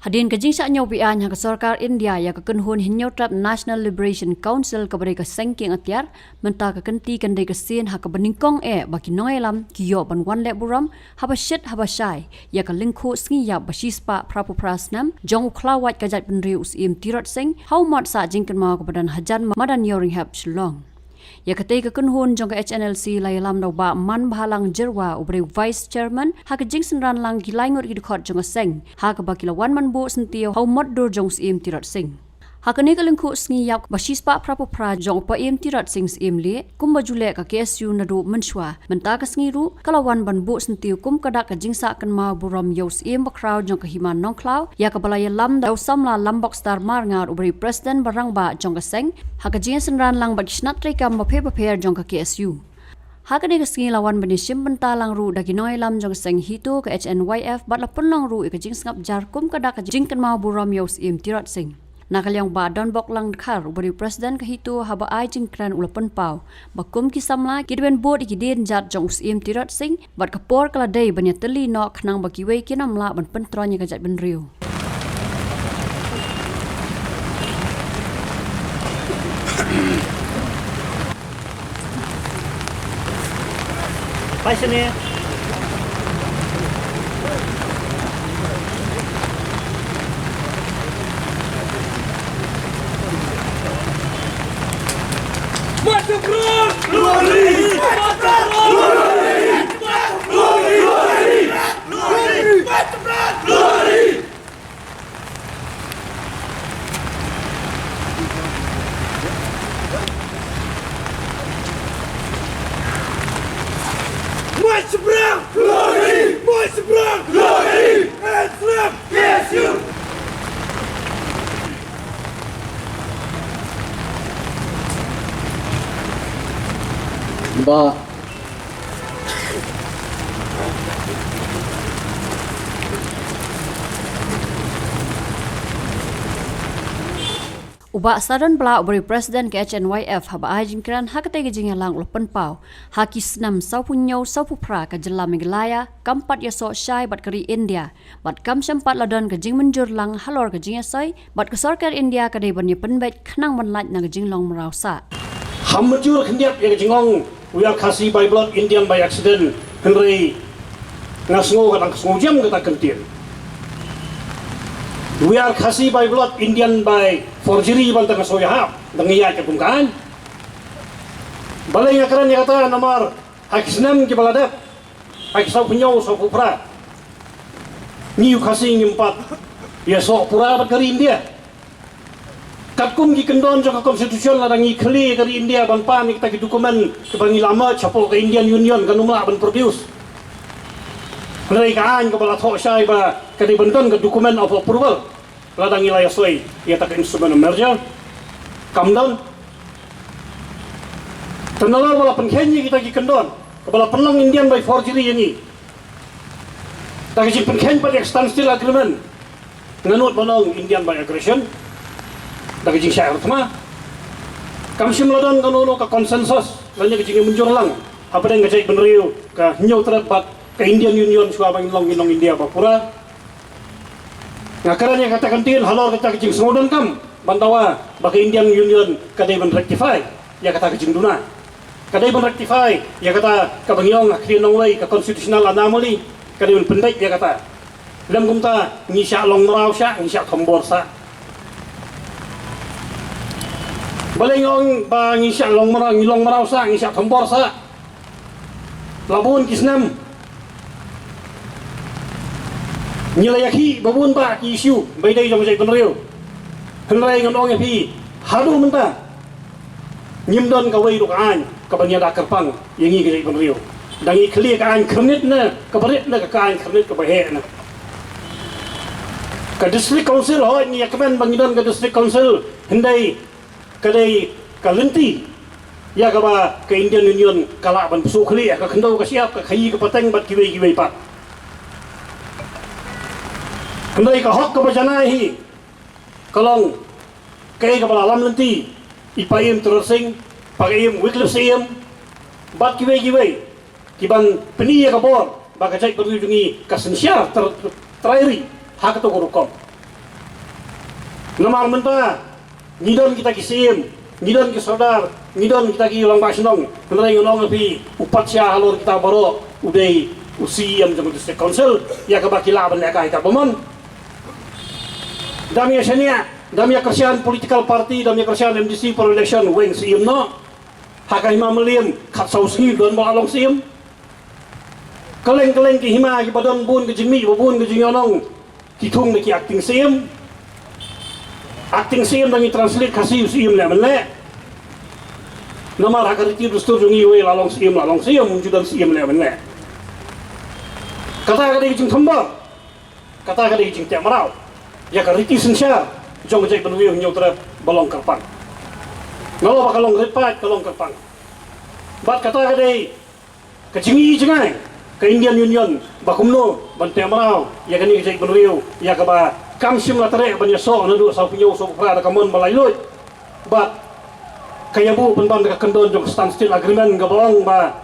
Hadin kajing sa nyaw bian ha sarkar India ya kakenhun hinyaw trap National Liberation Council kabari ka sengking atyar menta ka kenti kandai ka sin ha ka beningkong baki noelam kiyo ban wan le buram haba shit haba shai ya ka lingkhu sngi ya bashispa prapu prasnam jong klawat ka jat penri us im tirot sing how mat sa jingkan ma ka badan hajan madan yoring hab shlong ya katay ka kunhun jong ka HNLC layalam daw ba man bahalang jerwa ubri vice chairman ha ka jingsen ran lang gilaingot gidkhot jong seng ha ka bakilawan man bo sentio how mod dur jong sim tirot sing ha ka nikalingku sngi yap bashispa prapu pra jong pa im tirot sing sim le kum bajule ka KSU na do menshwa menta ka sngi ru kalawan ban bo sentio kum kada ka jingsa kan ma buram yos im ba crowd jong ka himan nong klaw ya ka balaya lam daw samla lambok star mar ngar ubri president barang ba jong ka seng ha ka jingsen ran lang bakisnat tre kam ba pe jong ka KSU Hakani ka sngi lawan bani simbenta lang ru dagi noy lam jong seng hito ka HNYF bat la punlang ru ka jing ngap jar kum kada ka jingkan ma buram yos im tirot sing Nakalyang ba don bok lang khar ubari president kahito haba ai jingkran ulapan pau bakum ki samla kidwen bod ikidin jat jong sim tirot sing bat kapor kala day banya teli no khnang bakiwe kinamla ban pentronya ka jat ben riu Bye sini. Ba Uba saran bla ubri president ke HNYF haba ai jingkran hakate ge jing lang ulapan pau haki snam sau punyo sau pupra ka jela meglaya kampat ya so shai bat kari India bat kam sempat ladon ke jing menjur lang halor ke jing sai bat ke sarkar India ka dei ban ye penbet khnang ban laj na ke jing long marausa Hamjur kendiap ya jingong we are kasi by blood Indian by accident henry ngasngo kadang sngojam kata kentir we are kasi by blood Indian by forgery bantang soya dangiya ke bungkan balai ngakaran ya kata nomor hakisnam ke balada hakisau punyau so pupra ni kasi ngimpat ya so pura bakari India Katkum ki kendon jaka konstitusi ladangi kli dari India ban pan kita ki dokumen ke bangi lama chapo ke Indian Union kan umla ban produce. Mulai kan ke bala thok syai ba ke di benton ke dokumen of approval ladangi laya soi ia tak instrumen merger kamdon. Tenala bala penkhenyi kita ki kendon ke bala penlang Indian by forgery ini. Tak ki penkhen pada standstill agreement nganut banong Indian by aggression dagi jing syair tama kam simladon kanono ka konsensus lanya ke jing munjur lang apa deng ngajai benriu ka nyau terbat ke Indian Union suwa bang long India bapura ngakaran yang katakan tin halor kata jing semodon kam bantawa bagi Indian Union kadai ben rectify ya kata jing duna kadai ben rectify ya kata ka bangyong akhir nongway ka constitutional anomaly kadai ben pendek ya kata lam kumta ngisya long merau sya ngisya tombor sa Balai ngong ba ngisya long marau sa ngisya tombor sa labun kisnam nilayaki babun ba ki isu baidai jong jai benriu henrai ngong pi hadu menta nyimdon ka wei rukan ka banyada kerpang yangi ke jai benriu dangi kli ka an khrnit na ka barit na ka an khrnit ka bahe na ka district council ho ni yakmen bangidon ka district council hendai kadai kalenti ya kaba ke Indian Union kala ban pusu khli ka khendau ka siap ka khai ka pateng bat kiwei pat kendai ka hok ka bajana hi kalong kai ka bala lam lenti ipaim terusing pagayim wiklesim bat kiwei kiban peniya ka bor baka jai perlu jungi kasensyar terairi hak to korukom Namar menta ngidon kita kisim, ngidon ki saudar, ngidon kita ki ulang basnong, menai unong api upat sia halor kita baro udai usi yang jang district council ya ka bakila ban leka ita bomon. Damia senia, damia kersian political party, damia kersian MDC for election wing sim no. Hakai ma melim khat sau sni don ba along sim. Keleng-keleng ki hima ki badon bun ki jingmi bun ki jingonong ki thung ki acting sim. Acting sim dangi translate kasih sim le menle. Nama rakariti dustur jungi we lalong sim munjudan sim le menle. Kata kada jing thamba. Kata kada jing tiamrau. Ya kariti sensya jong jai benwi nyotra balong karpang. Ngalo bakalong repat kalong karpang. Bat kata kada kejingi jengai ke Indian Union bakumno ban tiamrau ya kani jai benwi ya kaba kam sim la tere ban yaso na du sa punyo so pra da kamon balai loy bat kaya bu penban ka kendon jong standstill agreement ga bolong ba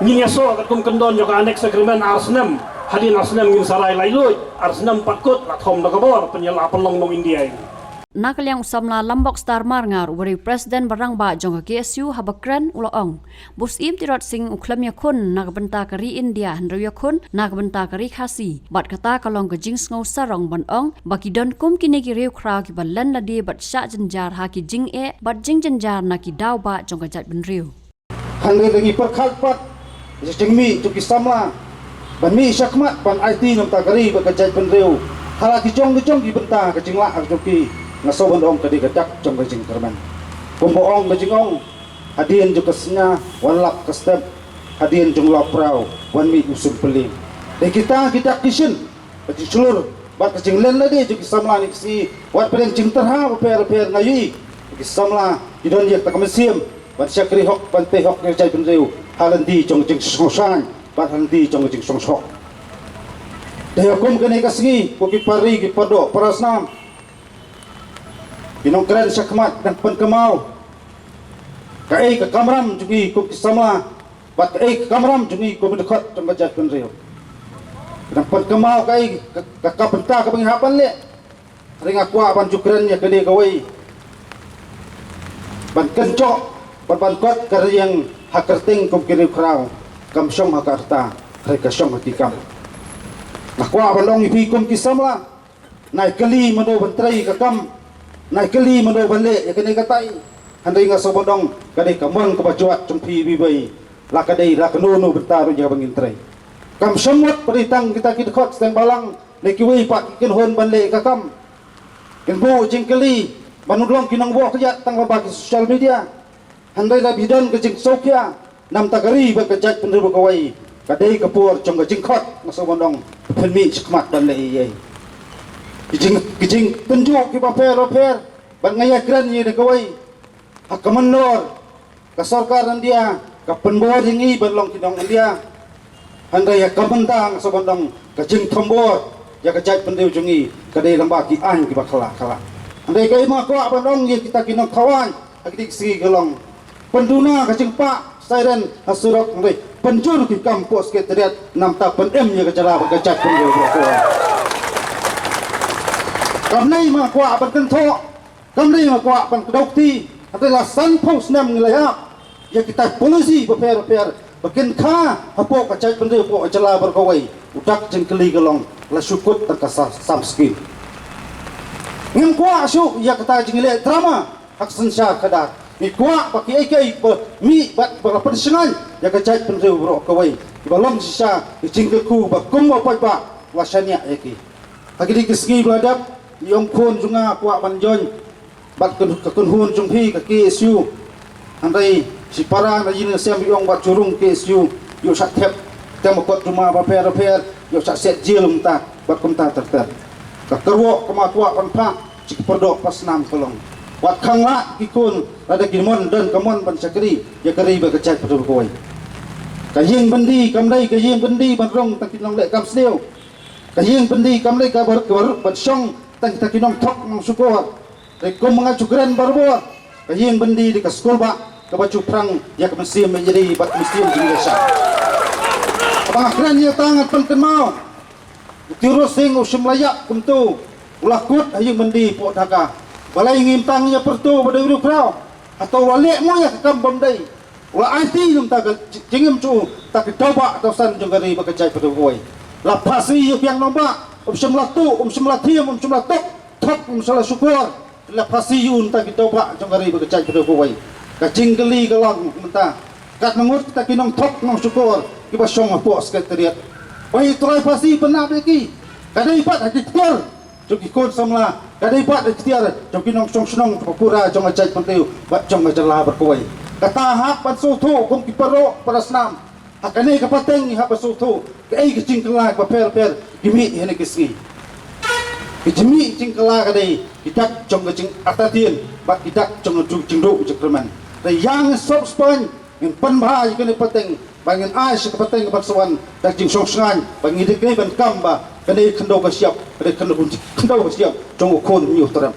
min yaso ka kum kendon jong annex agreement arsnam hadin arsnam min sarai lai loy arsnam patkut la thom da kabor penyela pelong nong India ini Nakaliang usamla lambok star marngar wari presiden barang ba jong KSU habakran uloong. Bus im tirot sing uklam yakun nakbenta kari India hendraw yakun nakbenta kari khasi. Bat kata kalong gajing ngau sarong banong baki don kum kini ki rew kraw ki balan ladi bat sya jenjar ha ki jing bat jing jenjar na ki daw ba jong gajat ben rew. Hanggang lagi perkhalpat jengmi tu kisamla ban mi syakmat ban IT nam takari bagajat ben rew. Hala ki jong ki benta ka jingla ak joki ngaso bandong kadi gadak jong gajing kerman pemboong gajingong hadien jo kesnya walak kestep hadien jong laprau wan mi usul peling de kita kisin bagi seluruh bat gajing len ladi jo kisamla ni si wat peren jing terha per ngayi kisamla idon yak takmesim bat syakri hok ban te hok jai penreu halandi jong jing songsang bat halandi jong jing songsok de hukum kene kasgi poki pari ki podo parasnam Pinong keren syakmat dan penkemau Kai ke kamram jungi kum kisamla Bat kai ke kamram jungi kum dekat Jom gajat penreo Dan penkemau kai ke kapenta ke penghapan le Ring aku apan jukren ya kede kawai Ban kencok Ban kot kare yang hakerting kum kiri kraw Kam syong hakarta Reka syong hatikam Nakwa apan dong ipi kum kisamla Naik keli mendo bentrai ke kam Naik keli mendo balik ya kene katai handai nga sobodong kadai kamon ke bajuat cumpi bibai la kadai la kenunu bertaru jaga bangintre kam semut peritang kita kidkhot steng balang lekiwi pak kin hon balik ka kam kin bu jingkeli banudlong kinang bo kejat tang bagi sosial media handai la bidon ke jing sokya nam takari ba kejat pendu kawai kadai kapur jong ke jingkhot nga sobodong penmi cikmat balik ye Kijing tunjuk ki paper ban ngaya kran ye de kawai hakamanor ka sarkar India ka penbor hingi berlong kinong India handai kamandang sobandang ka jing thombor ya ka jaj pendew jungi ka dei lamba ki an ki bakala kala handai kai ma ko abandong ye kita kinong kawan agidik sigi gelong penduna ka jing pak siren hasurok handai penjur ki kampus ke teriat nam ta penem ye ka jara ka jaj pendew Kamnai ma kwa ban kentho kamnai ma kwa ban dokti adalah san pos nam ngilaya ya kita polisi beper bakin kha hapo ka cai bende po acala berkawai udak jengkeli gelong la syukut terkasa samskin ngem kwa asu ya kata jengile drama hak sensya kadar mi kwa baki ai mi bat berpensengan ya ka cai bende berkawai balom sisa jengkelku bakum apa ba wasanya yaki hagi kisgi beladap Yong khôn junga kwa banjon bat kun hun jung phi ka KSU andai sipara na yin sem yong bat jurung KSU yo sak thep temakot cuma paper yo sak set jilum ta bat kumta terter ka kerwo kama kwa panpa cik perdok pas nam kolong wat khangla kikun ada gimon dan kamon ban sakri ya kari ba kacak betul koi ka yin bandi kamdai ka yin bandi ban rong tak kinong le kam sneu ka yin bandi kamdai ka bar ban song kita kinong tok ng sukuhat rekom mga cukren barbo kayeng bendi di kaskol ba kabacu prang ya kemesim menjadi bat museum di desa abang akran ya tangan penken mau tirus sing usim layak kumtu ulakut hayung mendi po taka balai ngimtang nya pertu pada biru krau atau walek mo ya kam bomdai ula IT num ta jingem chu ta coba atau san jongari bakajai pada boy la pasi yang nomba semla tu semla thiam semla tok thok semla syukur la pasi yun ta coba jongari bakajai pada boy ka jinggali galang menta kat mengut ta kinong thok nong syukur kiba song po sekretariat oi trai pasi pernah beki kadai pat hati tor joki kon samla kadai pat ikhtiar joki nong song senong papura jong ajai pentiu bat jong ajala berkoi kata hak pan soto kom kiparo parasnam hakane kapateng hak pasoto kai kecing kala pa per gimi hene kisgi kijimi cing kala kadai kitak jong kecing atatian bat kitak jong jingdo jekreman da yang sop span in panbha ikene pateng bangin ai se kapateng batsawan da jing song sangan bangin de ban kamba kadai khendo ka siap kadai khendo ka siap jong kon nyu taram